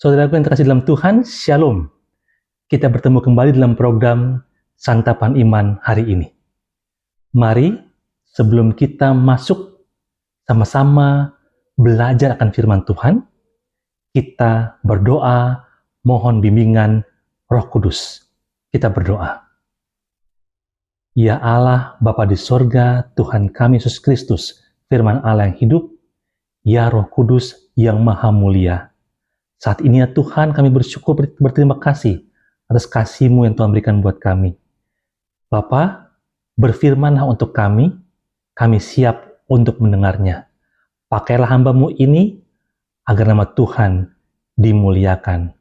Saudaraku yang terkasih dalam Tuhan, Shalom. Kita bertemu kembali dalam program Santapan Iman hari ini. Mari, sebelum kita masuk sama-sama belajar akan firman Tuhan, kita berdoa, mohon bimbingan Roh Kudus. Kita berdoa. Ya Allah, Bapa di sorga, Tuhan kami Yesus Kristus, firman Allah yang hidup, ya Roh Kudus yang maha mulia. Saat ini ya Tuhan, kami bersyukur berterima kasih atas kasih-Mu yang Tuhan berikan buat kami. Bapa, berfirmanlah untuk kami siap untuk mendengarnya. Pakailah hamba-Mu ini agar nama Tuhan dimuliakan.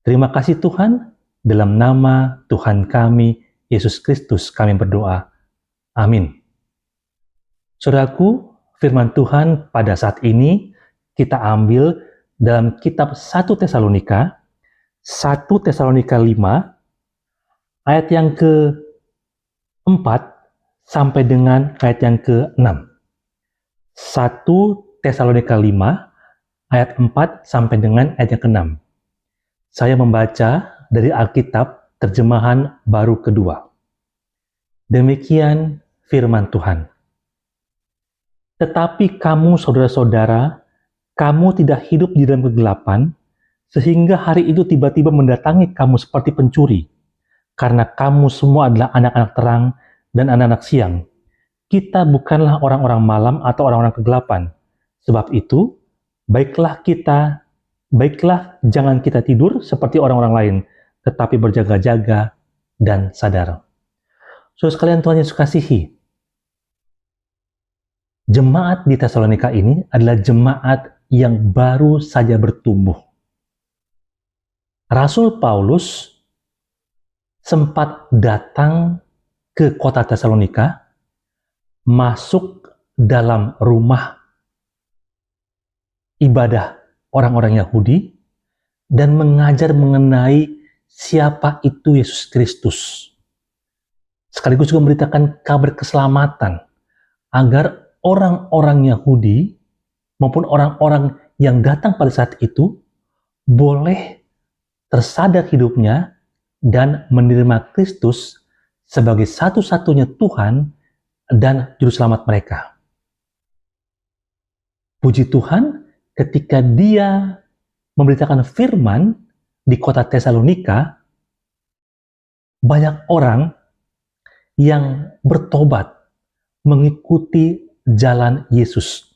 Terima kasih Tuhan, dalam nama Tuhan kami, Yesus Kristus kami berdoa. Amin. Saudaraku, firman Tuhan pada saat ini kita ambil dalam kitab 1 Tesalonika 5 ayat yang ke-4 sampai dengan ayat yang ke-6. 1 Tesalonika 5 ayat 4 sampai dengan ayat yang ke-6. Saya membaca dari Alkitab terjemahan baru kedua. Demikian firman Tuhan. Tetapi kamu saudara-saudara, kamu tidak hidup di dalam kegelapan, sehingga hari itu tiba-tiba mendatangi kamu seperti pencuri. Karena kamu semua adalah anak-anak terang dan anak-anak siang. Kita bukanlah orang-orang malam atau orang-orang kegelapan. Sebab itu, baiklah jangan kita tidur seperti orang-orang lain, tetapi berjaga-jaga dan sadar. Saudara sekalian Tuhan Yesus kasihi, jemaat di Tesalonika ini adalah jemaat yang baru saja bertumbuh. Rasul Paulus sempat datang ke kota Tesalonika, masuk dalam rumah ibadah orang-orang Yahudi, dan mengajar mengenai siapa itu Yesus Kristus. Sekaligus juga memberitakan kabar keselamatan, agar orang-orang Yahudi maupun orang-orang yang datang pada saat itu boleh tersadar hidupnya dan menerima Kristus sebagai satu-satunya Tuhan dan Juru Selamat mereka. Puji Tuhan, ketika dia memberitakan firman di kota Tesalonika, banyak orang yang bertobat mengikuti jalan Yesus.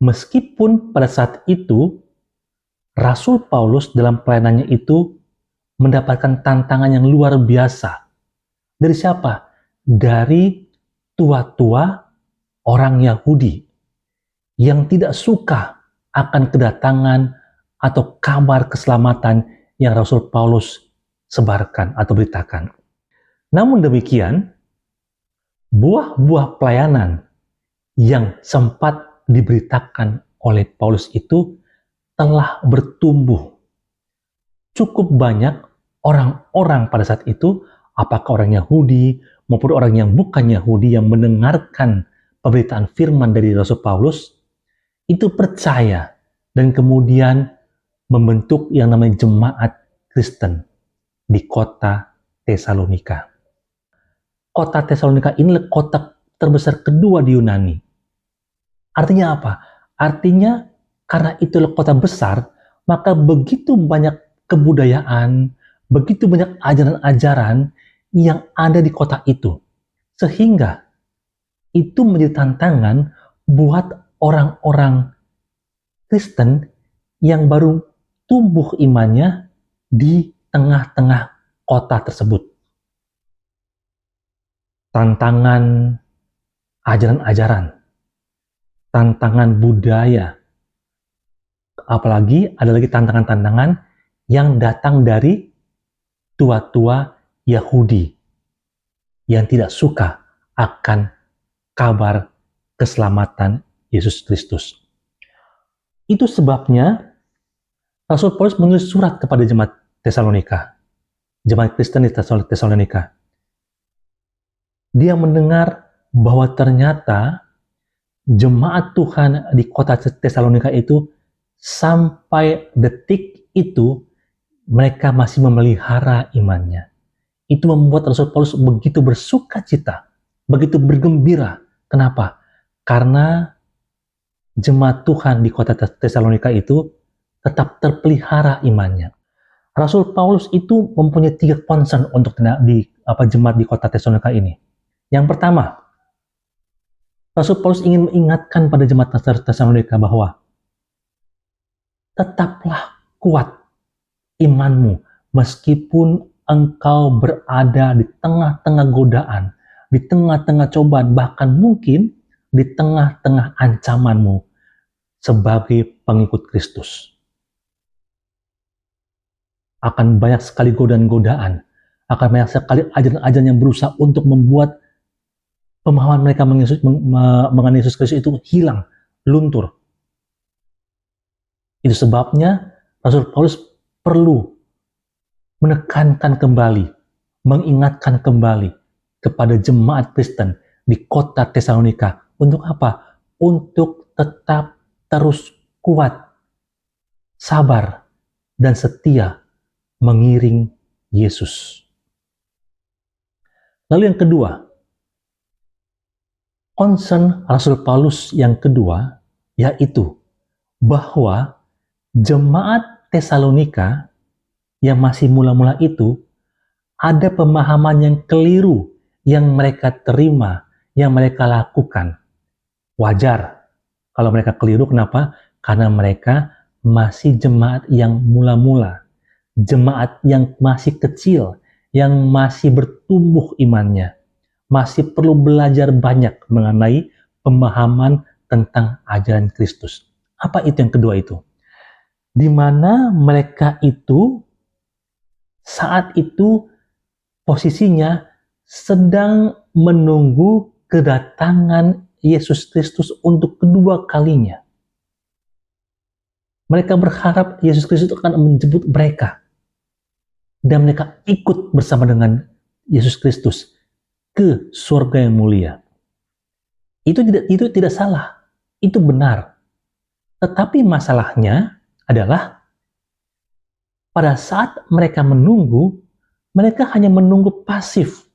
Meskipun pada saat itu, Rasul Paulus dalam pelayanannya itu mendapatkan tantangan yang luar biasa. Dari siapa? Dari tua-tua orang Yahudi yang tidak suka akan kedatangan atau kabar keselamatan yang Rasul Paulus sebarkan atau beritakan. Namun demikian, buah-buah pelayanan yang sempat diberitakan oleh Paulus itu telah bertumbuh. Cukup banyak orang-orang pada saat itu, apakah orang Yahudi maupun orang yang bukan Yahudi yang mendengarkan pemberitaan firman dari Rasul Paulus, itu percaya dan kemudian membentuk yang namanya jemaat Kristen di kota Tesalonika. Kota Tesalonika inilah kota terbesar kedua di Yunani. Artinya apa? Artinya karena itulah kota besar, maka begitu banyak kebudayaan, begitu banyak ajaran-ajaran yang ada di kota itu. Sehingga itu menjadi tantangan buat orang-orang Kristen yang baru tumbuh imannya di tengah-tengah kota tersebut. Tantangan ajaran-ajaran, tantangan budaya, apalagi ada lagi tantangan-tantangan yang datang dari tua-tua Yahudi yang tidak suka akan kabar keselamatan Yesus Kristus. Itu sebabnya Rasul Paulus menulis surat kepada jemaat Tesalonika, jemaat Kristen di Tesalonika. Dia mendengar bahwa ternyata jemaat Tuhan di kota Tesalonika itu sampai detik itu mereka masih memelihara imannya. Itu membuat Rasul Paulus begitu bersuka cita, begitu bergembira. Kenapa? Karena jemaat Tuhan di kota Tesalonika itu tetap terpelihara imannya. Rasul Paulus itu mempunyai 3 concern untuk jemaat di kota Tesalonika ini. Yang pertama, Rasul Paulus ingin mengingatkan pada jemaat Tesalonika bahwa tetaplah kuat imanmu meskipun engkau berada di tengah-tengah godaan, di tengah-tengah cobaan, bahkan mungkin di tengah-tengah ancamanmu sebagai pengikut Kristus. Akan banyak sekali godaan-godaan, akan banyak sekali ajaran-ajaran yang berusaha untuk membuat pemahaman mereka mengenai Yesus Kristus itu hilang, luntur. Itu sebabnya Rasul Paulus perlu menekankan kembali, mengingatkan kembali kepada jemaat Kristen di kota Tesalonika. Untuk apa? Untuk tetap terus kuat, sabar, dan setia mengiring Yesus. Lalu yang kedua, concern Rasul Paulus yang kedua yaitu bahwa jemaat Tesalonika yang masih mula-mula itu ada pemahaman yang keliru yang mereka terima, yang mereka lakukan. Wajar kalau mereka keliru, kenapa? Karena mereka masih jemaat yang mula-mula, jemaat yang masih kecil, yang masih bertumbuh imannya, masih perlu belajar banyak mengenai pemahaman tentang ajaran Kristus. Apa itu yang kedua itu? Di mana mereka itu saat itu posisinya sedang menunggu kedatangan Yesus Kristus untuk kedua kalinya. Mereka berharap Yesus Kristus akan menjemput mereka dan mereka ikut bersama dengan Yesus Kristus ke surga yang mulia. Itu tidak salah, itu benar. Tetapi masalahnya adalah pada saat mereka menunggu, mereka hanya menunggu pasif.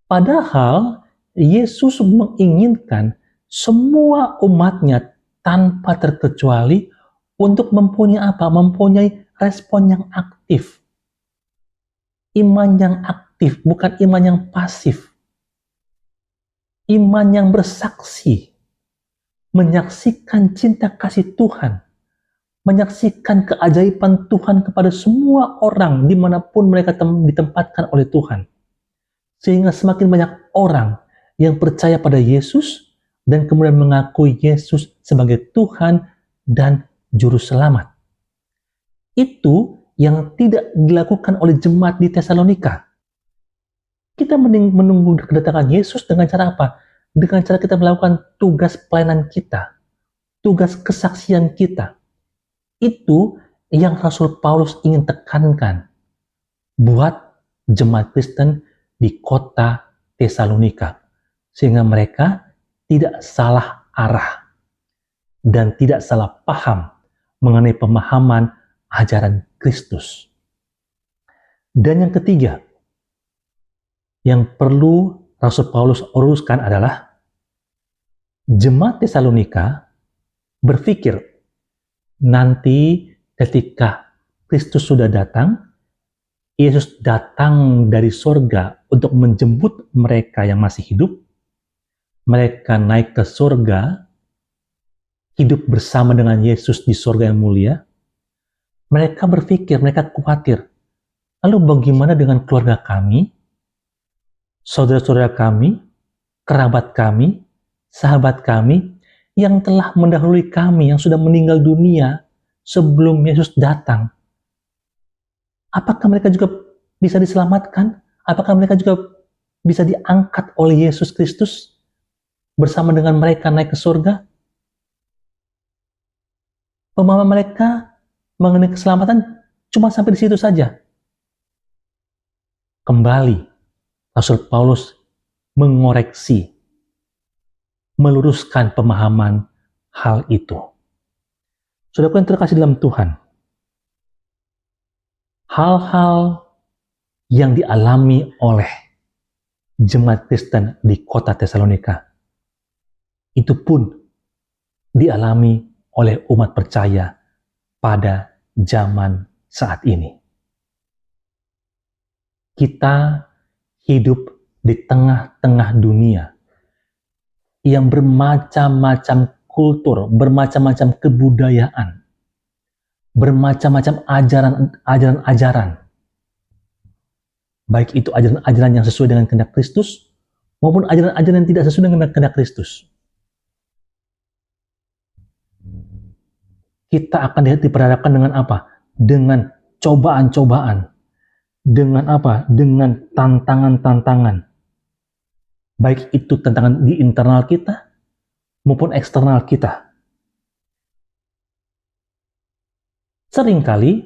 Padahal Yesus menginginkan semua umatnya tanpa terkecuali untuk mempunyai apa? Mempunyai respon yang aktif. Iman yang aktif, bukan iman yang pasif. Iman yang bersaksi. Menyaksikan cinta kasih Tuhan. Menyaksikan keajaiban Tuhan kepada semua orang dimanapun mereka ditempatkan oleh Tuhan. Sehingga semakin banyak orang yang percaya pada Yesus dan kemudian mengakui Yesus sebagai Tuhan dan Juru Selamat. Itu yang tidak dilakukan oleh jemaat di Tesalonika. Kita menunggu kedatangan Yesus dengan cara apa? Dengan cara kita melakukan tugas pelayanan kita, tugas kesaksian kita. Itu yang Rasul Paulus ingin tekankan buat jemaat Kristen di kota Tesalonika, sehingga mereka tidak salah arah dan tidak salah paham mengenai pemahaman ajaran Kristus. Dan yang ketiga, yang perlu Rasul Paulus uruskan adalah jemaat Tesalonika berpikir nanti ketika Kristus sudah datang, Yesus datang dari sorga untuk menjemput mereka yang masih hidup, mereka naik ke sorga, hidup bersama dengan Yesus di sorga yang mulia. Mereka berpikir, mereka khawatir, lalu bagaimana dengan keluarga kami, saudara-saudara kami, kerabat kami, sahabat kami, yang telah mendahului kami, yang sudah meninggal dunia sebelum Yesus datang? Apakah mereka juga bisa diselamatkan? Apakah mereka juga bisa diangkat oleh Yesus Kristus bersama dengan mereka naik ke surga? Pemahaman mereka mengenai keselamatan cuma sampai di situ saja. Kembali, Rasul Paulus mengoreksi, meluruskan pemahaman hal itu. Saudaraku yang terkasih dalam Tuhan, hal-hal yang dialami oleh jemaat Kristen di kota Tesalonika itu pun dialami oleh umat percaya pada zaman saat ini. Kita hidup di tengah-tengah dunia yang bermacam-macam kultur, bermacam-macam kebudayaan, bermacam-macam ajaran-ajaran. Baik itu ajaran-ajaran yang sesuai dengan kehendak Kristus, maupun ajaran-ajaran yang tidak sesuai dengan kehendak Kristus. Kita akan diperhadapkan dengan apa? Dengan cobaan-cobaan. Dengan apa? Dengan tantangan-tantangan. Baik itu tantangan di internal kita, maupun eksternal kita. Seringkali,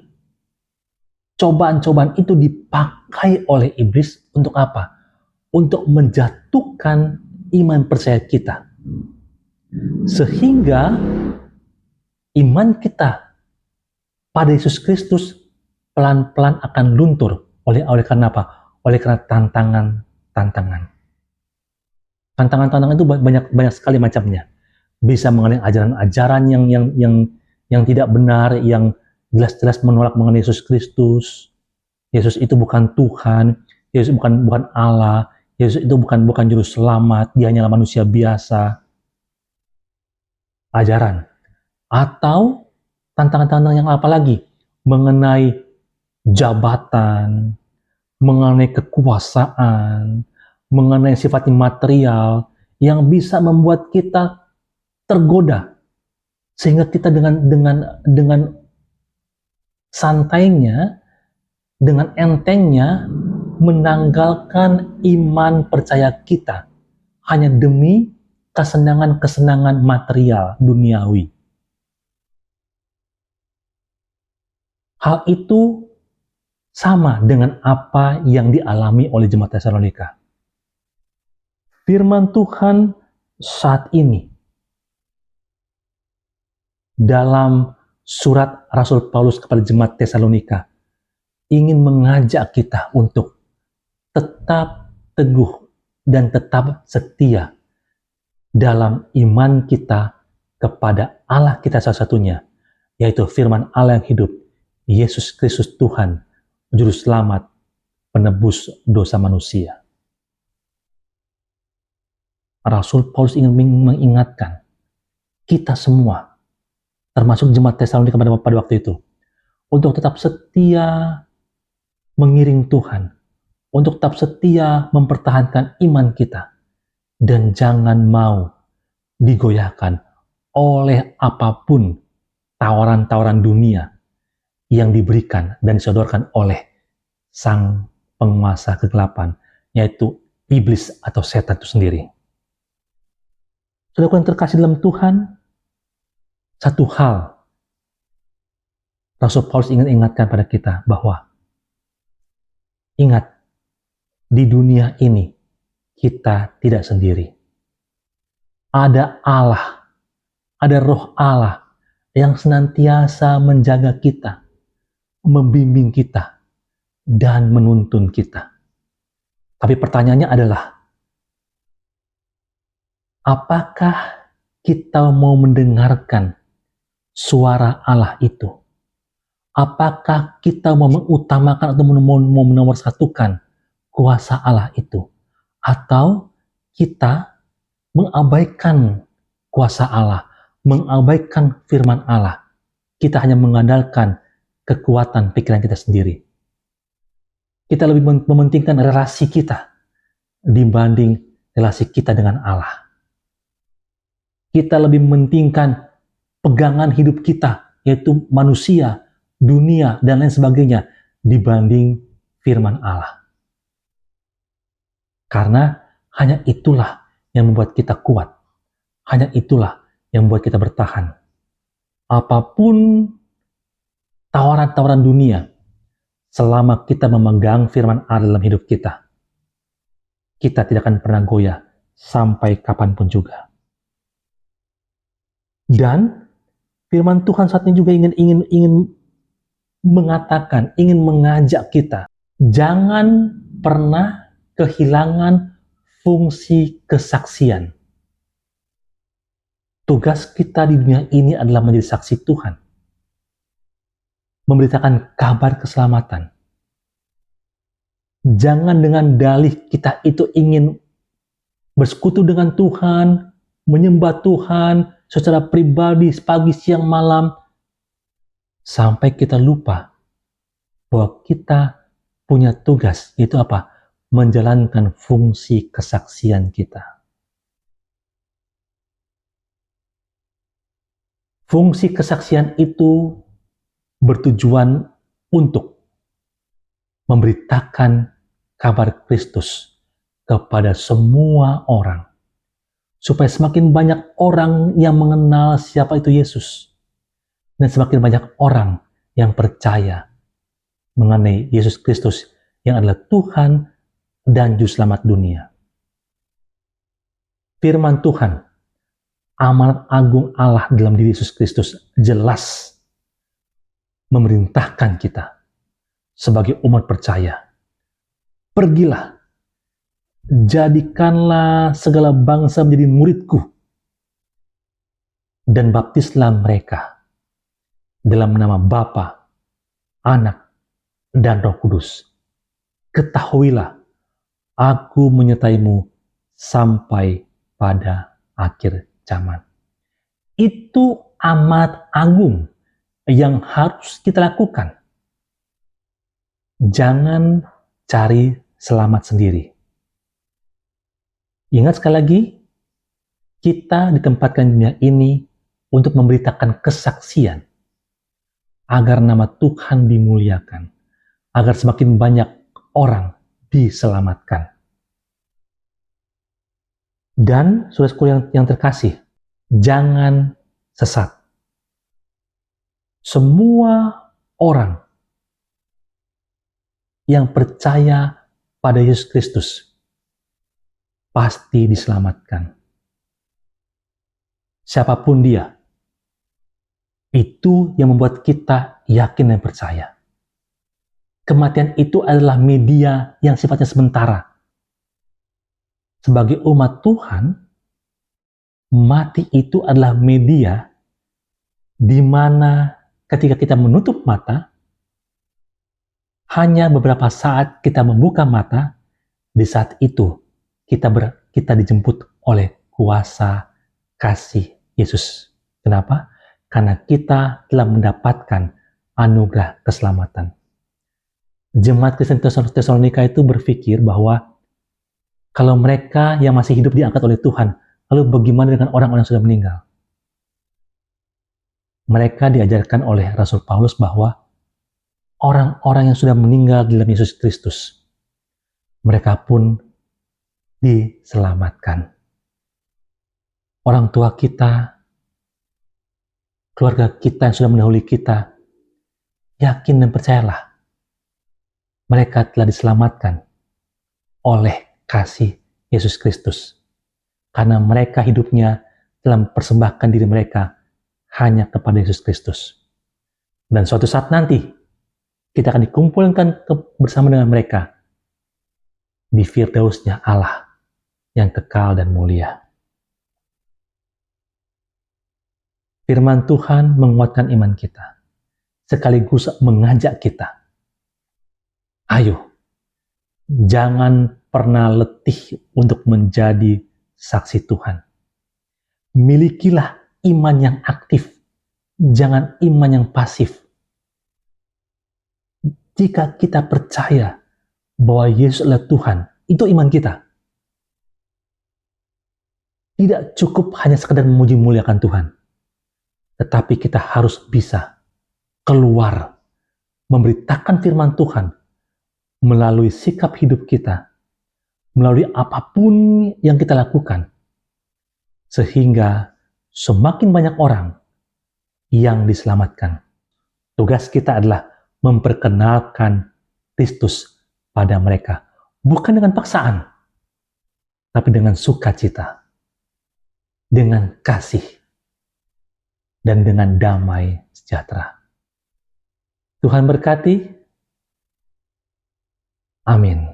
cobaan-cobaan itu dipakai oleh iblis untuk apa? Untuk menjatuhkan iman percaya kita. Sehingga iman kita pada Yesus Kristus pelan-pelan akan luntur. Oleh karena apa? Oleh karena tantangan-tantangan. Tantangan-tantangan itu banyak sekali macamnya. Bisa mengenai ajaran-ajaran yang tidak benar, yang jelas-jelas menolak mengenai Yesus Kristus. Yesus itu bukan Tuhan, Yesus bukan Allah, Yesus itu bukan juru selamat, dia hanyalah manusia biasa. Ajaran. Atau tantangan-tantangan yang apa lagi? Mengenai jabatan, mengenai kekuasaan, mengenai sifat material yang bisa membuat kita tergoda. Sehingga kita dengan santainya, dengan entengnya menanggalkan iman percaya kita hanya demi kesenangan-kesenangan material duniawi. Hal itu sama dengan apa yang dialami oleh jemaat Tesalonika. Firman Tuhan saat ini dalam surat Rasul Paulus kepada jemaat Tesalonika ingin mengajak kita untuk tetap teguh dan tetap setia dalam iman kita kepada Allah kita satu-satunya, yaitu firman Allah yang hidup, Yesus Kristus Tuhan, Juru Selamat, penebus dosa manusia. Rasul Paulus ingin mengingatkan kita semua, termasuk jemaat Tesalonika pada waktu itu, untuk tetap setia mengiring Tuhan, untuk tetap setia mempertahankan iman kita, dan jangan mau digoyahkan oleh apapun tawaran-tawaran dunia yang diberikan dan disodorkan oleh sang penguasa kegelapan, yaitu iblis atau setan itu sendiri. Saudaraku yang terkasih dalam Tuhan, satu hal Rasul Paulus ingin ingatkan pada kita bahwa ingat, di dunia ini kita tidak sendiri. Ada Allah, ada Roh Allah yang senantiasa menjaga kita, membimbing kita, dan menuntun kita. Tapi pertanyaannya adalah, apakah kita mau mendengarkan suara Allah itu? Apakah kita mau mengutamakan atau mau menomorsatukan kuasa Allah itu? Atau kita mengabaikan kuasa Allah, mengabaikan firman Allah? Kita hanya mengandalkan kekuatan pikiran kita sendiri. Kita lebih mementingkan relasi kita dibanding relasi kita dengan Allah. Kita lebih mementingkan pegangan hidup kita, yaitu manusia, dunia, dan lain sebagainya, dibanding firman Allah. Karena hanya itulah yang membuat kita kuat. Hanya itulah yang membuat kita bertahan. Apapun tawaran-tawaran dunia, selama kita memegang firman Allah dalam hidup kita, kita tidak akan pernah goyah sampai kapanpun juga. Dan Firman Tuhan saat ini juga ingin mengatakan, ingin mengajak kita, jangan pernah kehilangan fungsi kesaksian. Tugas kita di dunia ini adalah menjadi saksi Tuhan, memberitakan kabar keselamatan. Jangan dengan dalih kita itu ingin bersekutu dengan Tuhan, menyembah Tuhan secara pribadi pagi, siang, malam, sampai kita lupa bahwa kita punya tugas, yaitu apa? Menjalankan fungsi kesaksian kita. Fungsi kesaksian itu bertujuan untuk memberitakan kabar Kristus kepada semua orang, supaya semakin banyak orang yang mengenal siapa itu Yesus, dan semakin banyak orang yang percaya mengenai Yesus Kristus yang adalah Tuhan dan Juru Selamat dunia. Firman Tuhan, amanat agung Allah dalam diri Yesus Kristus jelas memerintahkan kita sebagai umat percaya. Pergilah, jadikanlah segala bangsa menjadi muridku, dan baptislah mereka dalam nama Bapa, Anak, dan Roh Kudus. Ketahuilah, aku menyertaimu sampai pada akhir zaman. Itu amanat agung yang harus kita lakukan. Jangan cari selamat sendiri. Ingat sekali lagi, kita ditempatkan di dunia ini untuk memberitakan kesaksian agar nama Tuhan dimuliakan, agar semakin banyak orang diselamatkan. Dan saudara-saudara yang terkasih, jangan sesat. Semua orang yang percaya pada Yesus Kristus pasti diselamatkan. Siapapun dia, itu yang membuat kita yakin dan percaya. Kematian itu adalah media yang sifatnya sementara. Sebagai umat Tuhan, mati itu adalah media di mana ketika kita menutup mata, hanya beberapa saat kita membuka mata, di saat itu kita dijemput oleh kuasa kasih Yesus. Kenapa? Karena kita telah mendapatkan anugerah keselamatan. Jemaat Kristen Tesalonika itu berpikir bahwa kalau mereka yang masih hidup diangkat oleh Tuhan, lalu bagaimana dengan orang-orang yang sudah meninggal? Mereka diajarkan oleh Rasul Paulus bahwa orang-orang yang sudah meninggal di dalam Yesus Kristus, mereka pun diselamatkan. Orang tua kita, keluarga kita yang sudah mendahului kita, yakin dan percayalah, mereka telah diselamatkan oleh kasih Yesus Kristus. Karena mereka hidupnya telah mempersembahkan diri mereka hanya kepada Yesus Kristus. Dan suatu saat nanti, kita akan dikumpulkan bersama dengan mereka di Firdausnya Allah yang kekal dan mulia. Firman Tuhan menguatkan iman kita, sekaligus mengajak kita. Ayo, jangan pernah letih untuk menjadi saksi Tuhan. Milikilah iman yang aktif, jangan iman yang pasif. Jika kita percaya bahwa Yesus adalah Tuhan, itu iman kita. Tidak cukup hanya sekedar memuji muliakan Tuhan, tetapi kita harus bisa keluar, memberitakan firman Tuhan melalui sikap hidup kita, melalui apapun yang kita lakukan, sehingga semakin banyak orang yang diselamatkan. Tugas kita adalah memperkenalkan Kristus pada mereka, bukan dengan paksaan, tapi dengan sukacita, dengan kasih. dan dengan damai sejahtera. Tuhan berkati. Amin.